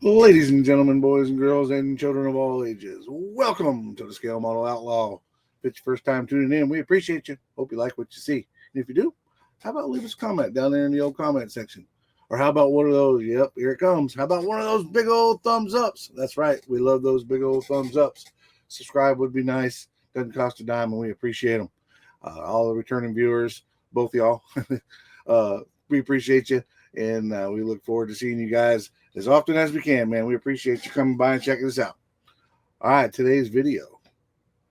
Ladies and gentlemen, boys and girls, and children of all ages, welcome to the Scale Model Outlaw. If it's your first time tuning in, we appreciate you. Hope you like what you see. And if you do, how about leave us a comment down there in the old comment section? Or how about one of those? Yep, here it comes. How about one of those big old thumbs ups? That's right. We love those big old thumbs ups. Subscribe would be nice. Doesn't cost a dime, and we appreciate them. All the returning viewers, both y'all, we appreciate you. And we look forward to seeing you guys as often as we can, man. We appreciate you coming by and checking us out. All right, today's video,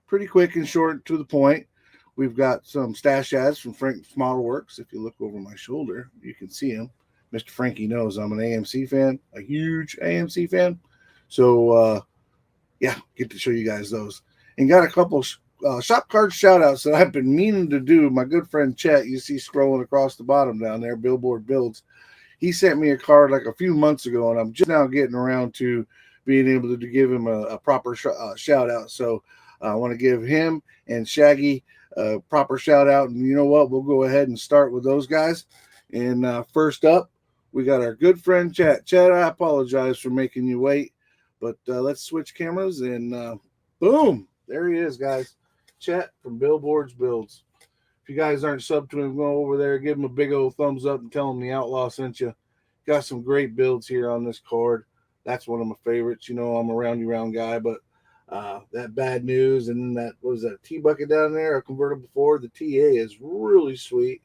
pretty quick and short to the point. We've got some stash ads from Frank's Model Works. If you look over my shoulder, you can see him. Mr. Frankie knows I'm an AMC fan, a huge AMC fan. So, yeah, get to show you guys those. And got a couple shop card shout outs that I've been meaning to do. My good friend Chet, you see scrolling across the bottom down there, Billboard Builds. He sent me a card like a few months ago, and I'm just now getting around to being able to give him a proper shout out. So I want to give him and Shaggy a proper shout out. And you know what? We'll go ahead and start with those guys. And first up, we got our good friend Chet. Chet, I apologize for making you wait, but let's switch cameras and boom, there he is, guys. Chet from Billboards Builds. If you guys aren't subbed to him, go over there, give him a big old thumbs up and tell him the Outlaw sent you. Got some great builds here on this card. That's one of my favorites. You know, I'm a roundy round guy, but that Bad News and that, what was that, T-Bucket down there, a convertible Ford, the TA is really sweet.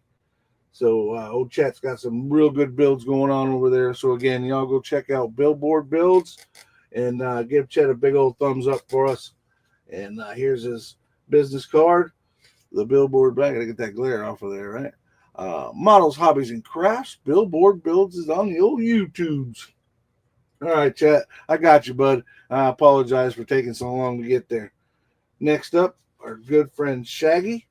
So old Chet's got some real good builds going on over there. So again, y'all go check out Billboard Builds and give Chet a big old thumbs up for us. And here's his business card. The Billboard back. I gotta get that glare off of there, right? Models, Hobbies, and Crafts. Billboard Builds is on the old YouTubes. All right, chat. I got you, bud. I apologize for taking so long to get there. Next up, our good friend Shaggy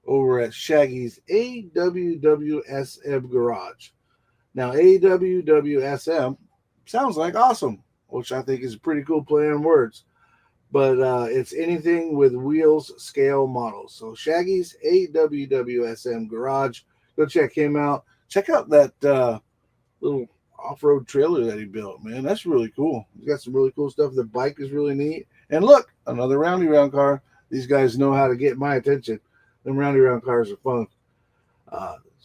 over at Shaggy's AWWSM Garage. Now, AWWSM sounds like awesome, which I think is a pretty cool play on words. But it's anything with wheels, scale models. So Shaggy's AWWSM Garage. Go check him out. Check out that little off-road trailer that he built, man. That's really cool. He's got some really cool stuff. The bike is really neat. And look, another roundy round car. These guys know how to get my attention. Them roundy round cars are fun.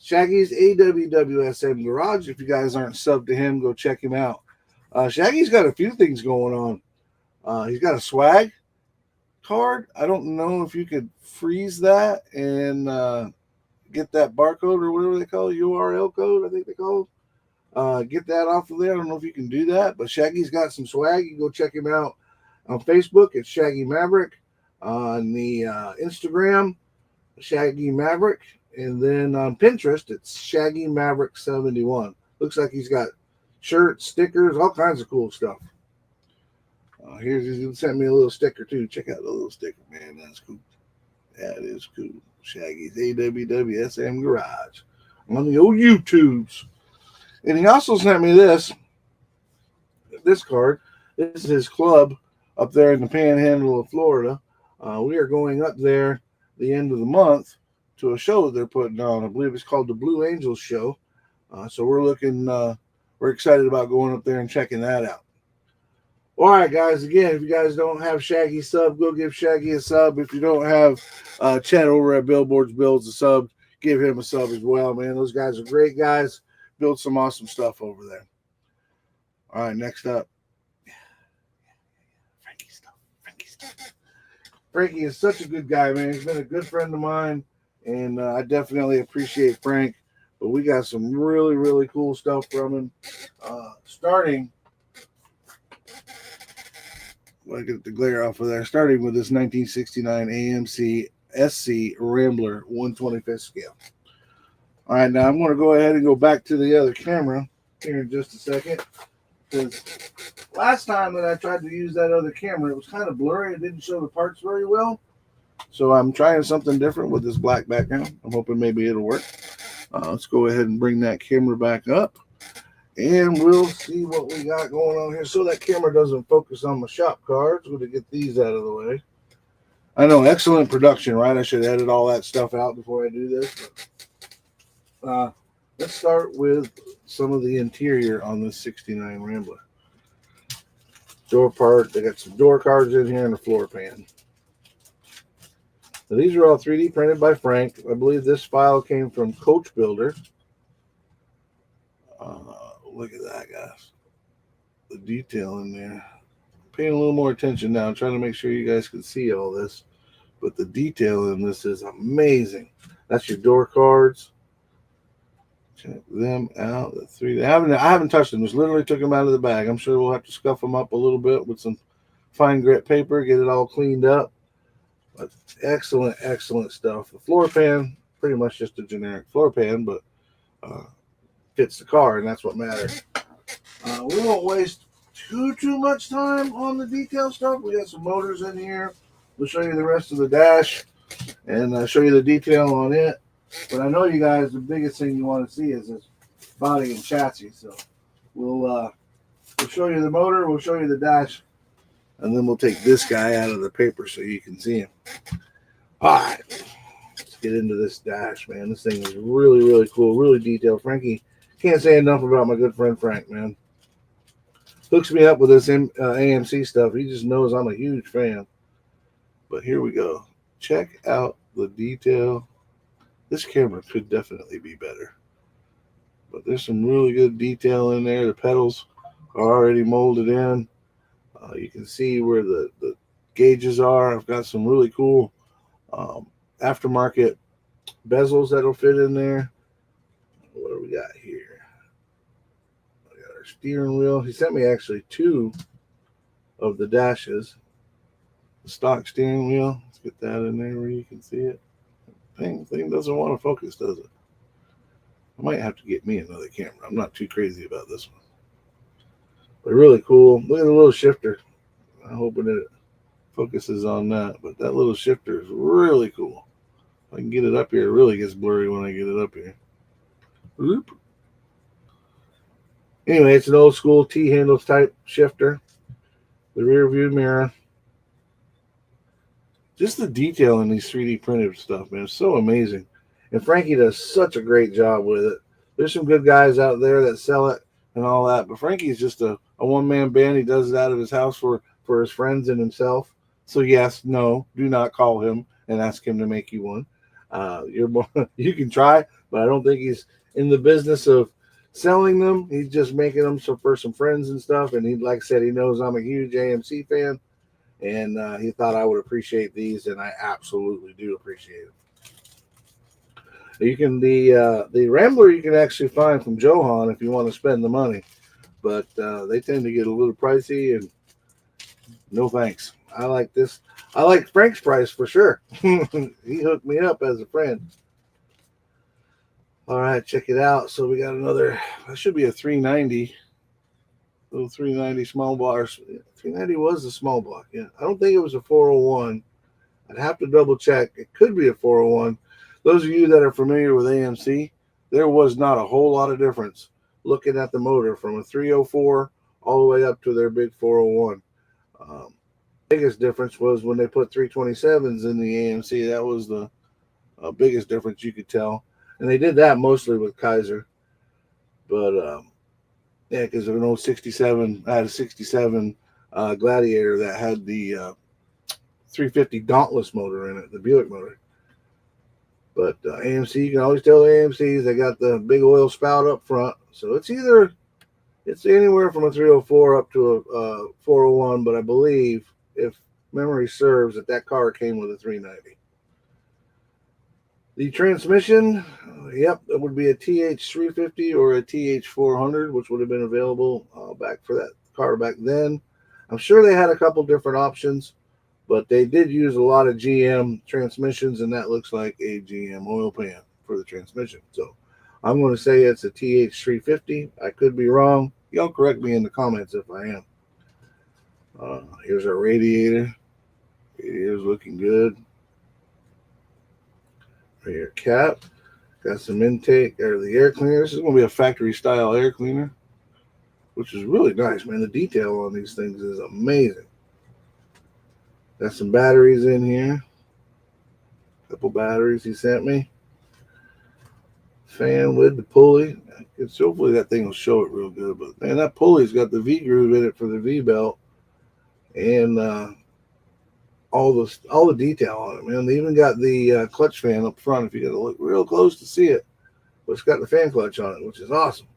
Shaggy's AWWSM Garage. If you guys aren't subbed to him, go check him out. Shaggy's got a few things going on. He's got a swag card. I don't know if you could freeze that and get that barcode or whatever they call it, URL code, I think they call it. Get that off of there. I don't know if you can do that, but Shaggy's got some swag. You can go check him out on Facebook. It's Shaggy Maverick. On the Instagram, Shaggy Maverick. And then on Pinterest, it's Shaggy Maverick 71. Looks like he's got shirts, stickers, all kinds of cool stuff. He sent me a little sticker too. Check out the little sticker, man. That's cool. That is cool. Shaggy's AWWSM Garage on the old YouTubes. And he also sent me this card. This is his club up there in the Panhandle of Florida. We are going up there the end of the month to a show that they're putting on. I believe it's called the Blue Angels Show. So we're excited about going up there and checking that out. All right, guys. Again, if you guys don't have Shaggy sub, go give Shaggy a sub. If you don't have Chet over at Billboards Builds a sub, give him a sub as well, man. Those guys are great guys. Build some awesome stuff over there. All right, next up. Frankie stuff. Frankie is such a good guy, man. He's been a good friend of mine, and I definitely appreciate Frank. But we got some really, really cool stuff from him. Starting... I get the glare off of there. Starting with this 1969 AMC SC Rambler 125th scale. All right, now I'm going to go ahead and go back to the other camera here in just a second. Because last time that I tried to use that other camera, it was kind of blurry. It didn't show the parts very well. So I'm trying something different with this black background. I'm hoping maybe it'll work. Let's go ahead and bring that camera back up. And we'll see what we got going on here. So that camera doesn't focus on my shop cards. We're going to get these out of the way. I know, excellent production, right? I should edit all that stuff out before I do this. But, let's start with some of the interior on this 69 Rambler. door part. They got some door cards in here and a floor pan. Now, these are all 3D printed by Frank. I believe this file came from Coach Builder. Look at that, guys. The detail in there. I'm paying a little more attention now. I'm trying to make sure you guys can see all this. But the detail in this is amazing. That's your door cards. Check them out. The 3D. I haven't touched them. Just literally took them out of the bag. I'm sure we'll have to scuff them up a little bit with some fine grit paper, get it all cleaned up. But excellent, excellent stuff. The floor pan, pretty much just a generic floor pan, but fits the car, and that's what matters. We won't waste too much time on the detail stuff. We got some motors in here. We'll show you the rest of the dash and show you the detail on it. But I know you guys, the biggest thing you want to see is this body and chassis. So we'll show you the motor, we'll show you the dash, and then we'll take this guy out of the paper so you can see him. All right, let's get into this dash, man. This thing is really, really cool, really detailed. Frankie, can't say enough about my good friend Frank, man. Hooks me up with this AMC stuff. He just knows I'm a huge fan. But here we go. Check out the detail. This camera could definitely be better. But there's some really good detail in there. The pedals are already molded in. You can see where the gauges are. I've got some really cool aftermarket bezels that'll fit in there. What do we got here? We got our steering wheel. He sent me actually 2 of the dashes. The stock steering wheel. Let's get that in there where you can see it. Thing doesn't want to focus, does it? I might have to get me another camera. I'm not too crazy about this one. But really cool. Look at the little shifter. I'm hoping it focuses on that. But that little shifter is really cool. If I can get it up here, it really gets blurry when I get it up here. Oop. Anyway, it's an old school T-handles type shifter. The rear view mirror. Just the detail in these 3D printed stuff, man, it's so amazing. And Frankie does such a great job with it. There's some good guys out there that sell it and all that, but Frankie's just a one-man band. He does it out of his house for his friends and himself. So yes, no, do not call him and ask him to make you one. You can try, but I don't think he's in the business of selling them. He's just making them for some friends and stuff. And he, like I said, he knows I'm a huge AMC fan. And he thought I would appreciate these, and I absolutely do appreciate it. You can the Rambler you can actually find from Johan if you want to spend the money, but they tend to get a little pricey, and no thanks. I like this. I like Frank's price for sure. He hooked me up as a friend. All right, check it out. So we got another. That should be a 390. Little 390 small block. 390 was a small block. Yeah, I don't think it was a 401. I'd have to double check. It could be a 401. Those of you that are familiar with AMC, there was not a whole lot of difference looking at the motor from a 304 all the way up to their big 401. Biggest difference was when they put 327s in the AMC. That was the biggest difference you could tell. And they did that mostly with Kaiser. But yeah, because of an old 67, I had a 67 Gladiator that had the 350 Dauntless motor in it, the Buick motor. But AMC, you can always tell the AMCs, they got the big oil spout up front. So it's anywhere from a 304 up to a 401, but I believe, if memory serves, that car came with a 390. The transmission, yep, that would be a TH350 or a TH400, which would have been available back for that car back then. I'm sure they had a couple different options, but they did use a lot of GM transmissions, and that looks like a GM oil pan for the transmission. So I'm going to say it's a TH350. I could be wrong. Y'all correct me in the comments if I am. Here's our radiator. Radiator's looking good. Rear cap. Got some intake, or the air cleaner. This is going to be a factory style air cleaner, which is really nice, man. The detail on these things is amazing. Got some batteries in here. Couple batteries he sent me. Fan with the pulley. Hopefully that thing will show it real good. But man, that pulley's got the V groove in it for the V belt. and all the detail on it, man. They even got the clutch fan up front if you got to look real close to see it. But it's got the fan clutch on it, which is awesome.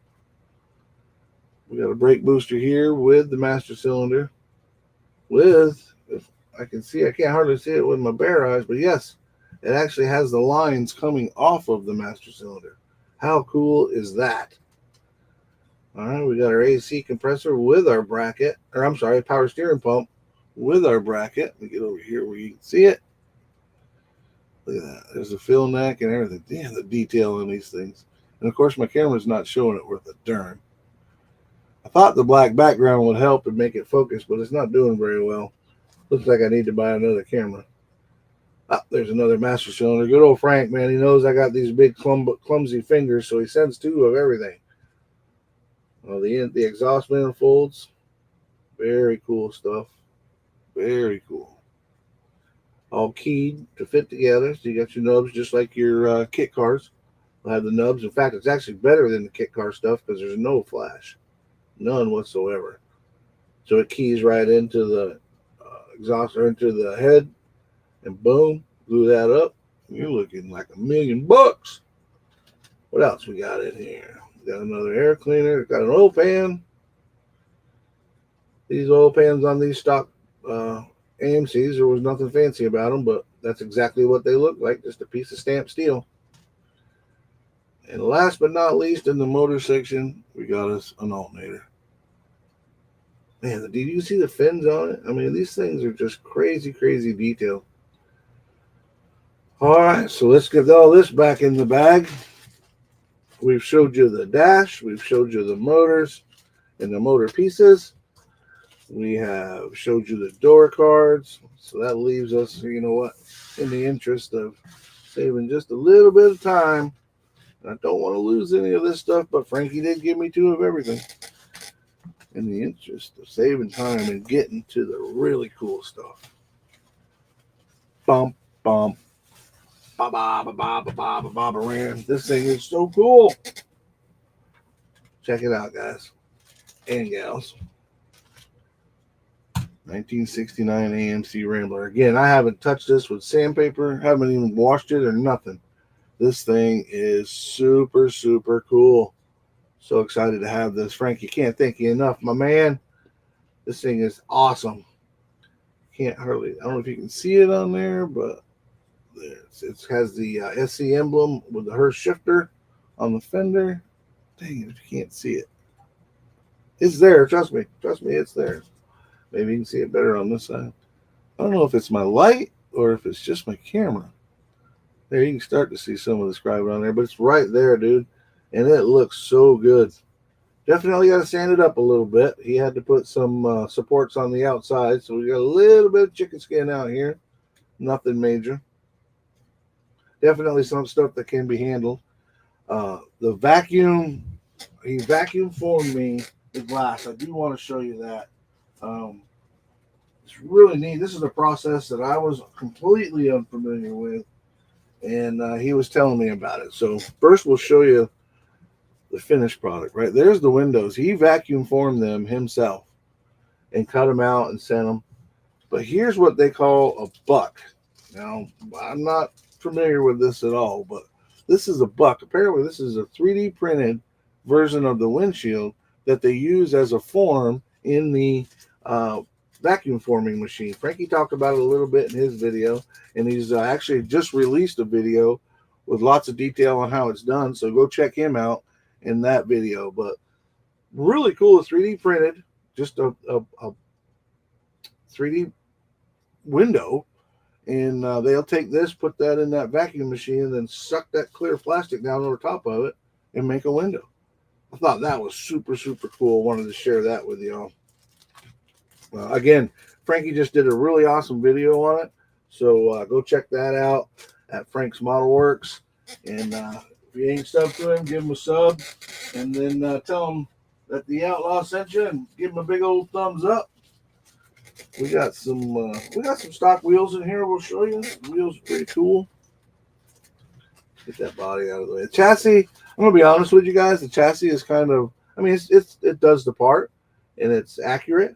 We got a brake booster here with the master cylinder. With, if I can see, I can't hardly see it with my bare eyes, but yes, it actually has the lines coming off of the master cylinder. How cool is that? All right, we got our AC compressor with our bracket, or I'm sorry, power steering pump with our bracket. Let me get over here where you can see it. Look at that. There's the fill neck and everything. Damn, the detail on these things. And of course, my camera's not showing it worth a darn. I thought the black background would help and make it focus, but it's not doing very well. Looks like I need to buy another camera. Ah, there's another master cylinder. Good old Frank, man. He knows I got these big clumsy fingers, so he sends 2 of everything. Well, the exhaust manifolds, very cool stuff. Very cool. All keyed to fit together. So you got your nubs just like your kit cars. They'll have the nubs. In fact, it's actually better than the kit car stuff because there's no flash. None whatsoever. So it keys right into the exhaust or into the head, and boom, glue that up. You're looking like $1,000,000. What else we got in here? We got another air cleaner. Got an oil pan. These oil pans on these stock AMCs, there was nothing fancy about them, but that's exactly what they look like, just a piece of stamped steel. And last but not least, in the motor section, we got us an alternator. Man, did you see the fins on it? I mean, these things are just crazy, crazy detail. All right, so let's get all this back in the bag. We've showed you the dash. We've showed you the motors and the motor pieces. We have showed you the door cards. So that leaves us, you know what, in the interest of saving just a little bit of time. I don't want to lose any of this stuff, but Frankie did give me 2 of everything. In the interest of saving time and getting to the really cool stuff. Bump, bump, ba ba ba ba ba ba ba ba ba. This thing is so cool. Check it out, guys and gals. 1969 AMC Rambler. Again, I haven't touched this with sandpaper, haven't even washed it or nothing. This thing is super, super cool. So excited to have this. Frank, you can't thank you enough, my man. This thing is awesome. Can't hardly, I don't know if you can see it on there, but it has the SC emblem with the Hurst shifter on the fender. Dang it, if you can't see it. It's there, trust me. Trust me, it's there. Maybe you can see it better on this side. I don't know if it's my light or if it's just my camera. There, you can start to see some of the scribe on there, but it's right there, dude. And it looks so good. Definitely got to sand it up a little bit. He had to put some supports on the outside, so we got a little bit of chicken skin out here. Nothing major. Definitely some stuff that can be handled. The vacuum, he vacuum formed me the glass. I do want to show you that. It's really neat. This is a process that I was completely unfamiliar with, and he was telling me about it. So first we'll show you the finished product. Right there's the windows. He vacuum formed them himself and cut them out and sent them. But here's what they call a buck. Now, I'm not familiar with this at all, but this is a buck. Apparently this is a 3D printed version of the windshield that they use as a form in the vacuum forming machine. Frankie talked about it a little bit in his video, and he's actually just released a video with lots of detail on how it's done, so go check him out in that video. But really cool. 3D printed, just a 3D window, and they'll take this, put that in that vacuum machine, and then suck that clear plastic down over top of it and make a window. I thought that was super, super cool. Wanted to share that with y'all. Again, Frankie just did a really awesome video on it, so go check that out at Frank's Model Works. And if you ain't subbed to him, give him a sub, and then tell him that the Outlaw sent you, and give him a big old thumbs up. We got some stock wheels in here. We'll show you. The wheels are pretty cool. Get that body out of the way. The chassis, I'm gonna be honest with you guys. The chassis is kind of, I mean, it does the part, and it's accurate.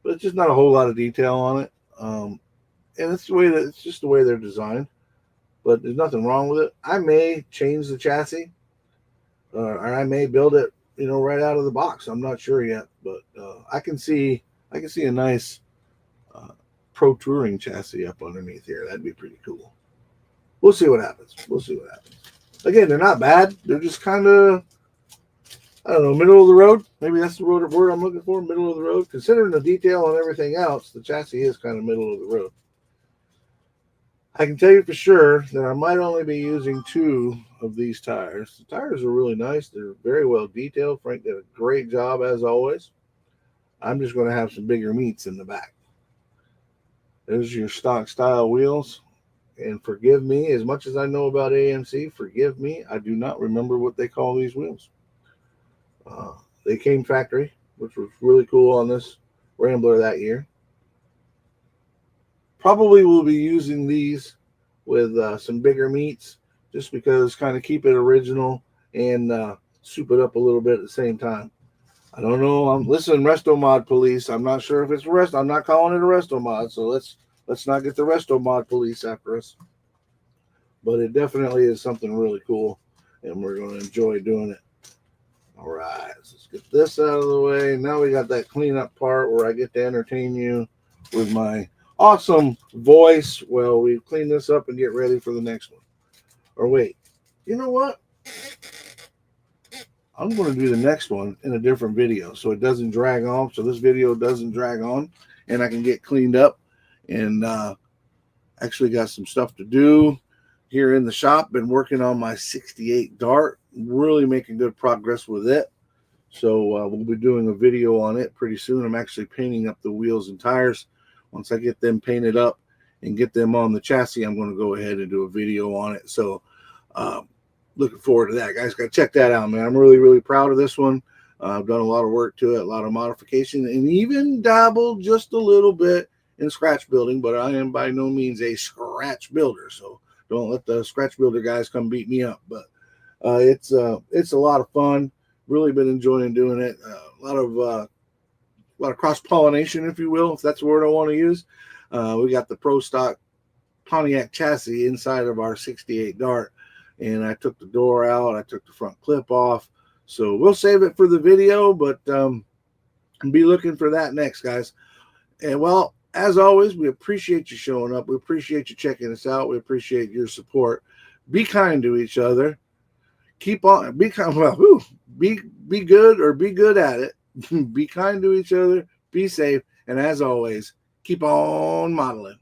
but it's just not a whole lot of detail on it. And it's the way that it's just the way they're designed. But there's nothing wrong with it. I may change the chassis, or I may build it, right out of the box. I'm not sure yet, but I can see a nice uh, pro touring chassis up underneath here. That'd be pretty cool. We'll see what happens. We'll see what happens. Again, they're not bad. They're just kind of, I don't know, middle of the road. Maybe that's the word I'm looking for. Middle of the road. Considering the detail and everything else, the chassis is kind of middle of the road. I can tell you for sure that I might only be using 2 of these tires. The tires are really nice. They're very well detailed. Frank did a great job as always. I'm just going to have some bigger meats in the back. There's your stock style wheels. And forgive me, as much as I know about AMC, forgive me, I do not remember what they call these wheels. They came factory, which was really cool on this Rambler that year. Probably will be using these with some bigger meats, just because kind of keep it original and soup it up a little bit at the same time. I don't know. I'm listening, Resto Mod Police. I'm not sure if it's Resto. I'm not calling it a Resto Mod, so let's not get the Resto Mod Police after us. But it definitely is something really cool, and we're going to enjoy doing it. All right, so let's get this out of the way. Now we got that cleanup part where I get to entertain you with my awesome voice. Well, we clean this up and get ready for the next one. Or wait, you know what? I'm going to do the next one in a different video so it doesn't drag on. So this video doesn't drag on and I can get cleaned up and actually got some stuff to do here in the shop. Been working on my 68 Dart, really making good progress with it. So we'll be doing a video on it pretty soon. I'm actually painting up the wheels and tires. Once I get them painted up and get them on the chassis, I'm going to go ahead and do a video on it. So looking forward to that, guys. Got to check that out, man. I'm really, really proud of this one. I've done a lot of work to it, a lot of modification, and even dabbled just a little bit in scratch building, but I am by no means a scratch builder. So don't let the scratch builder guys come beat me up. But it's a lot of fun. Really been enjoying doing it. A lot of cross-pollination, if you will, if that's the word I want to use. We got the Pro Stock Pontiac chassis inside of our 68 Dart, and I took the door out. I took the front clip off. So we'll save it for the video, but be looking for that next, guys. And, well, as always, we appreciate you showing up. We appreciate you checking us out. We appreciate your support. Be kind to each other. Keep on. Be kind. Well, be good or be good at it. Be kind to each other. Be safe. And as always, keep on modeling.